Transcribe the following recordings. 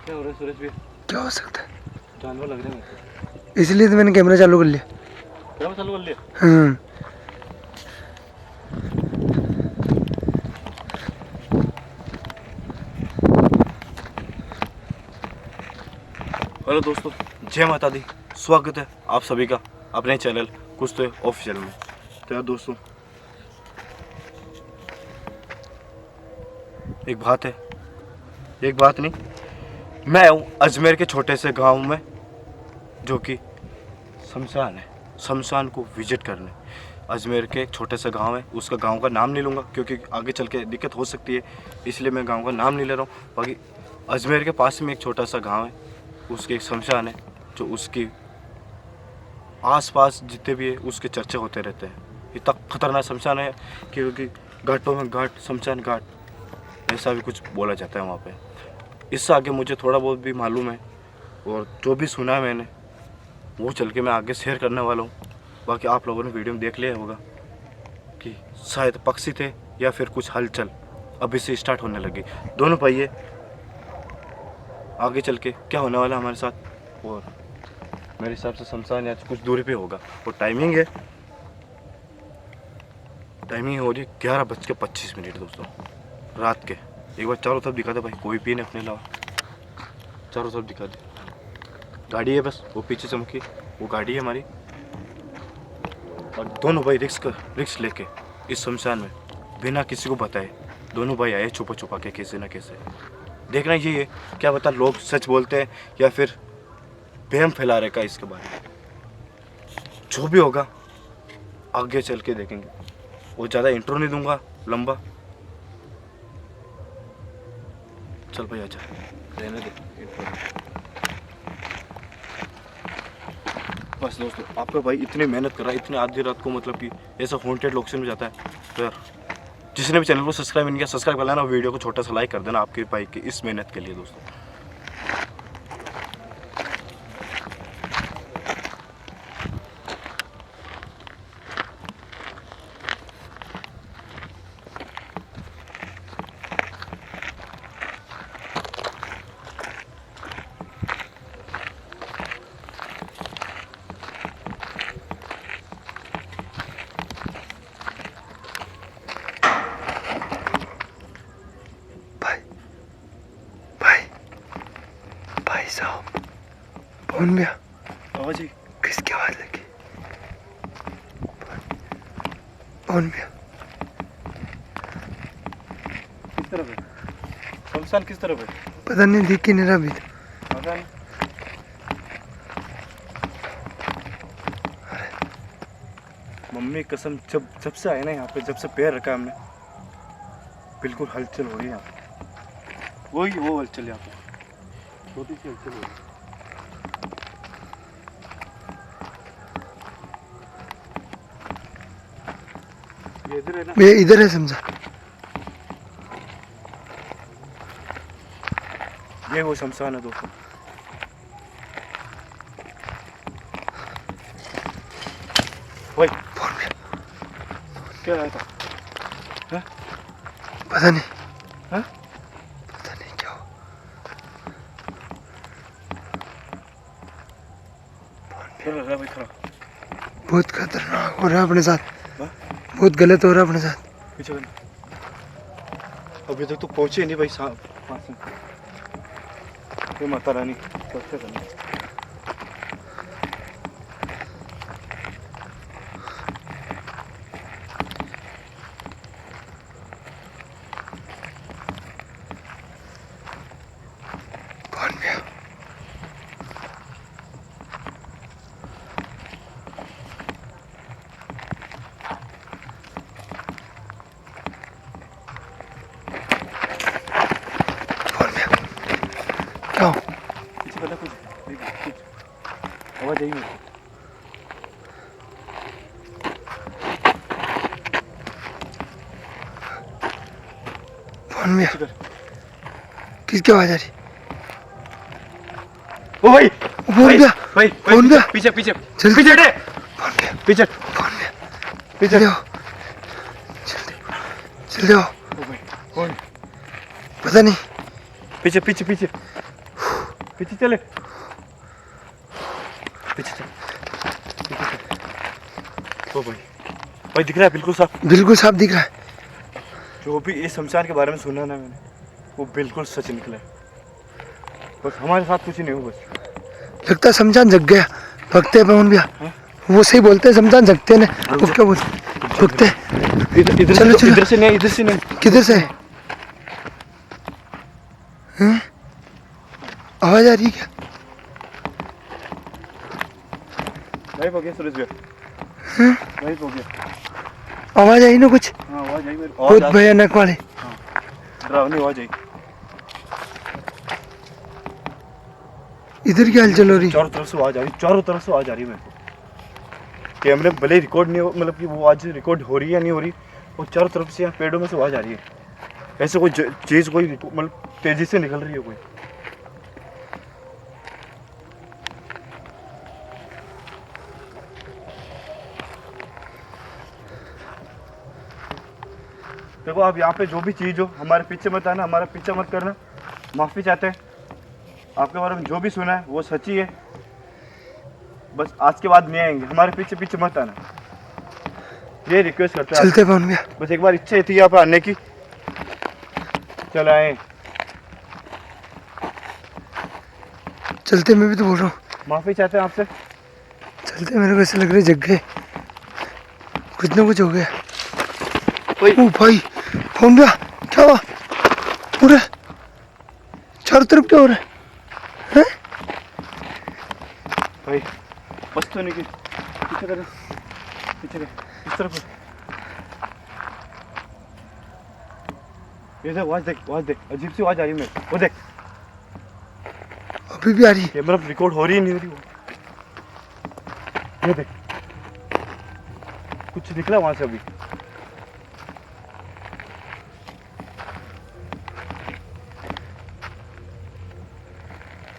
क्या हो रहा है सुरेश भी? क्या हो सकता है? जानवर लग रहे हैं मेरे इसलिए तो मैंने कैमरा चालू कर लिया। को। कैमरा चालू कर लिया? हाँ। हेलो दोस्तों, जय माता दी। स्वागत है आप सभी का अपने चैनल कुछ तो ऑफिशियल में। तो यार दोस्तों, एक बात नहीं, मैं हूँ अजमेर के छोटे से गांव में, जो कि शमशान है। शमशान को विजिट करने अजमेर के एक छोटे से गांव है। उसका गांव का नाम नहीं लूँगा क्योंकि आगे चल के दिक्कत हो सकती है, इसलिए मैं गांव का नाम नहीं ले रहा हूँ। बाकी अजमेर के पास में एक छोटा सा गांव है, उसके एक शमशान है, जो उसकी आसपास जितने भी है उसके चर्चे होते रहते हैं। इतना खतरनाक शमशान है क्योंकि घाटों में घाट, शमशान घाट, ऐसा भी कुछ बोला जाता है वहाँ पे। इससे आगे मुझे थोड़ा बहुत भी मालूम है और जो भी सुना है मैंने वो चल के मैं आगे शेयर करने वाला हूँ। बाकी आप लोगों ने वीडियो में देख लिया होगा कि शायद पक्षी थे या फिर कुछ हलचल अभी से स्टार्ट होने लगी। दोनों पहिए आगे चल के क्या होने वाला हमारे साथ, और मेरे हिसाब से शमशान या कुछ दूरी पे होगा। और टाइमिंग हो रही 11:25 दोस्तों रात के। एक बार चारों तरफ दिखा दे भाई, कोई भी नहीं अपने अलावा, चारों तरफ दिखा दे। गाड़ी है बस, वो पीछे चमकी, वो गाड़ी है हमारी। और दोनों भाई रिक्स लेके इस शमशान में बिना किसी को बताए दोनों भाई आए छुपा के कैसे ना कैसे। देखना ये है, क्या पता लोग सच बोलते हैं या फिर वहम फैला रहे का इसके बारे में। जो भी होगा आगे चल के देखेंगे। वो ज़्यादा इंट्रो नहीं दूंगा लंबा, चल भाई आजा, रहने दे इंट्रो। बस दोस्तों, आपका भाई इतनी मेहनत कर रहा है, इतनी आधी रात को, मतलब कि ऐसा हॉन्टेड लोकेशन में जाता है। तो यार जिसने भी चैनल को सब्सक्राइब नहीं किया, सब्सक्राइब कर लेना, वीडियो को छोटा सा लाइक कर देना आपके भाई की इस मेहनत के लिए दोस्तों। भाई साहब, फोन में आवाज ही किसकी आवाज लगी? फोन में किस तरफ है शमशान, किस तरफ है पता नहीं, दिख ही नहीं रहा अभी तो। पता नहीं। मम्मी कसम, जब से आए ना यहाँ पे, जब से पैर रखा हमने, बिल्कुल हलचल हो रही है यहाँ पे। वो हलचल यहाँ पे, छोटी सी हलचल हो रही है। ये इधर है ना? मैं इधर है समझा। ये वो शमशान है दोस्तों। भाई फोन में क्या आया था? हाँ? पता नहीं, हाँ? पता नहीं क्या हो। क्या लग रहा है भाई? खड़ा बहुत खतरनाक हो रहा है अपने साथ। हाँ? बहुत गलत हो रहा है अपने साथ। पीछे करना। अभी तक तो पहुंचे नहीं भाई साहब पास में। ये माता रानी कैसे करना? फोन में क्या हो? पीछे करना कुछ आवाज आई मेरे को। फोन में पीछे कर। किसकी आवाज आ रही? ओ भाई फोन पे भाई फोन पे पीछे पीछे चल पीछे हटे, फोन पे पीछे फोन में पीछे। चल जाओ, चल जाओ। ओ भाई कौन? पता नहीं। पीछे पीछे पीछे पीछे चले, पीछे चल, पीछे चल। ओ भाई, भाई दिख रहा है बिल्कुल साफ। बिल्कुल साफ दिख रहा है। जो भी इस शमशान के बारे में सुना ना मैंने, वो बिल्कुल सच निकला है। बस हमारे साथ कुछ नहीं हो, बस लगता है शमशान जग गया। भगते हैं पवन भैया, वो सही बोलते हैं, शमशान जगते हैं। वो क्या बोलते भगते हैं। इधर चलो, चलो। इधर से नहीं, इधर से नहीं। किधर से हैं? आवाज आ रही है क्या? गायब हो गया सूरज भैया, गायब हो गया। आवाज आई ना कुछ हाँ आवाज आई मेरी, बहुत भयानक वाले। डरावनी आवाज आई। इधर क्या हलचल हो रही? चारों तरफ से आवाज आ रही, चारों तरफ से आवाज आ रही है मेरे को। कैमरे में भले रिकॉर्ड नहीं हो, मतलब कि वो आज रिकॉर्ड हो रही है या नहीं हो रही, वो चारों तरफ से यहाँ पेड़ों में से आवाज आ रही है। ऐसे कोई चीज कोई मतलब तेजी से निकल रही है कोई। देखो आप यहाँ पे जो भी चीज हो हमारे पीछे मत आना, हमारा पीछा मत करना, माफी चाहते हैं। आपके बारे में जो भी सुना है वो सच्ची है, बस आज के बाद नहीं आएंगे, हमारे पीछे पीछे मत आना, ये रिक्वेस्ट करते हैं। चलते पवन भैया। बस एक बार इच्छा थी यहाँ पे आने की, चल आए। चलते, मैं भी तो बोल रहा हूँ माफी चाहते हैं आपसे। चलते। मेरे को ऐसा लग रहा है जग गए, कुछ ना कुछ हो गया। कोई ओ भाई पवन भैया, क्या हुआ? पूरे चारों तरफ क्या हो रहा है? हैं? भाई बस तो नहीं की, पीछे कर, पीछे कर, इस तरफ। ये देख आवाज देख, आवाज देख, अजीब सी आवाज आ रही है मेरे, वो देख। अभी भी आ रही है। कैमरा रिकॉर्ड हो रही है नहीं हो रही वो, ये देख कुछ निकला वहां से अभी।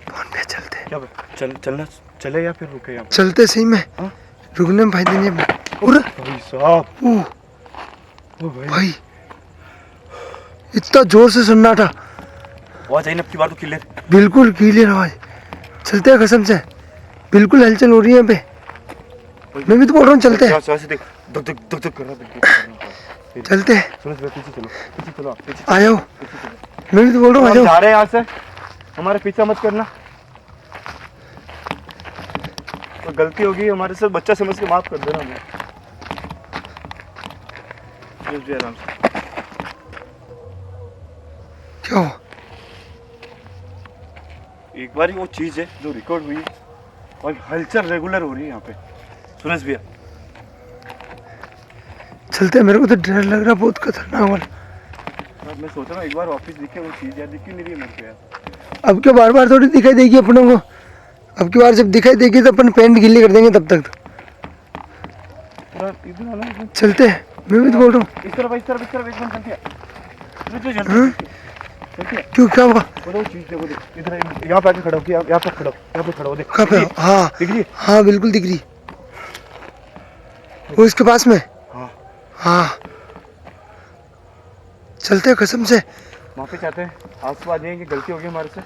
पवन भैया चलते। क्या चलना चले या फिर रुके यहाँ पे? चलते सही में, हाँ? रुकने में फायदा नहीं है। पूरा भाई साहब, ओ ओ भाई भाई, इतना जोर से सुनना था। आवाज आई ना आपकी बात तो क्लियर। बिल्कुल क्लियर आवाज। चलते हैं कसम से, बिल्कुल हलचल हो रही है यहाँ पे। मैं भी तो बोल रहा हूँ चलते हैं। ऐसे देख, धक धक धक धक कर रहा है। चलते हैं, सूरज भाई पीछे चलो, पीछे चलो, आप पीछे आ जाओ। पीछे चलो। मैं भी तो बोल रहा हूँ आ हम जाओ। जा रहे हैं यहाँ से, हमारे पीछा मत करना। तो गलती होगी हमारे से, बच्चा समझ के माफ कर देना हमें। सूरज भाई आराम से। क्या हुआ? एक बार ही वो चीज है जो रिकॉर्ड हुई है और हलचल रेगुलर हो रही है यहाँ पे। सूरज भैया चलते हैं, मेरे को तो डर लग रहा, बहुत खतरनाक वाला। अब मैं सोच रहा हूँ एक बार वापस दिखे वो चीज, यार दिख क्यों नहीं रही है मेरे को यार। अब क्या बार बार थोड़ी दिखाई देगी अपनों को? अब की बार जब दिखाई देगी तो अपन पेंट गिल्ली कर देंगे तब तक तो। पूरा इधर आना, इधर। चलते हैं, मैं भी तो बोल रहा हूँ। इस तरफ इस तरफ इस तरफ एकदम चलती है। हाँ? क्यों, क्या हुआ? वो चीज देखो, देख इधर, यहाँ पे आके खड़ा हो, यहाँ पे खड़ा हो, यहाँ पे खड़ा हो, देख कहाँ पे? हाँ दिख रही है? हाँ बिल्कुल दिख रही। वो इसके पास में। हाँ हाँ चलते हैं कसम से। माफी चाहते हैं, आज के बाद नहीं है कि गलती होगी हमारे से।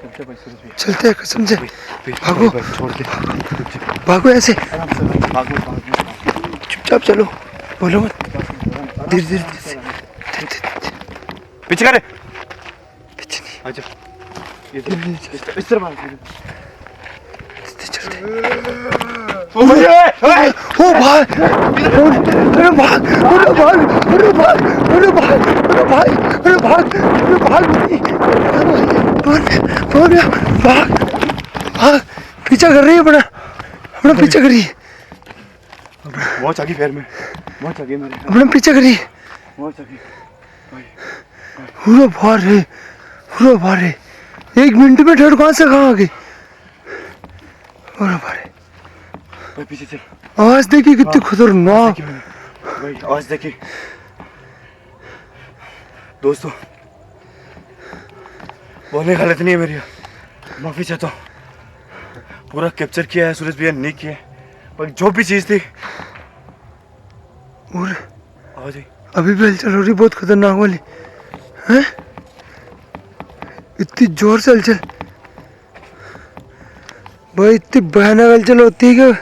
चलते भाई सूरज भैया, चलते हैं कसम से। भागो। भाई छोड़ दे, भागो ऐसे, आराम से भागो, भागो। चुपचाप चलो, बोलो मत। धीरे धीरे पीछे करे, पीछे नहीं। आजा इधर, इस तरफ आ। चलते। ओ भैया, ओ भाई, अरे भाग, अरे भाग, अरे भाग, अरे भाग, अरे भाग, अरे भाग, अरे भाग, भाग, भाग, भाग, पीछा कर रही है अपना, अपना पीछा कर रही है, बहुत आगे पैर में, बहुत आगे मेरे, अपना पीछा कर रही है। बहुत आगे भाई। पूरा भार है, पूरा भार है। 1 मिनट में ठहर, कहाँ से कहाँ आ गई? पूरा भार है। भाई पीछे चल, आवाज देखिए कितनी खतरनाक। भाई आवाज देखिए। दोस्तों बोलने की हालत नहीं है मेरी, माफी चाहता हूँ। पूरा कैप्चर किया है सूरज भैया, नहीं किया है, पर जो भी चीज थी। और आवाज आई, अभी भी हलचल हो रही, बहुत खतरनाक वाली हैं। इतनी जोर से हलचल भाई, इतनी भयानक हलचल होती है क्या?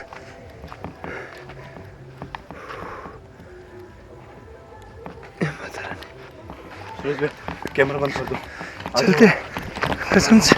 सूरज भाई कैमरा बंद कर दो। चलते कसम से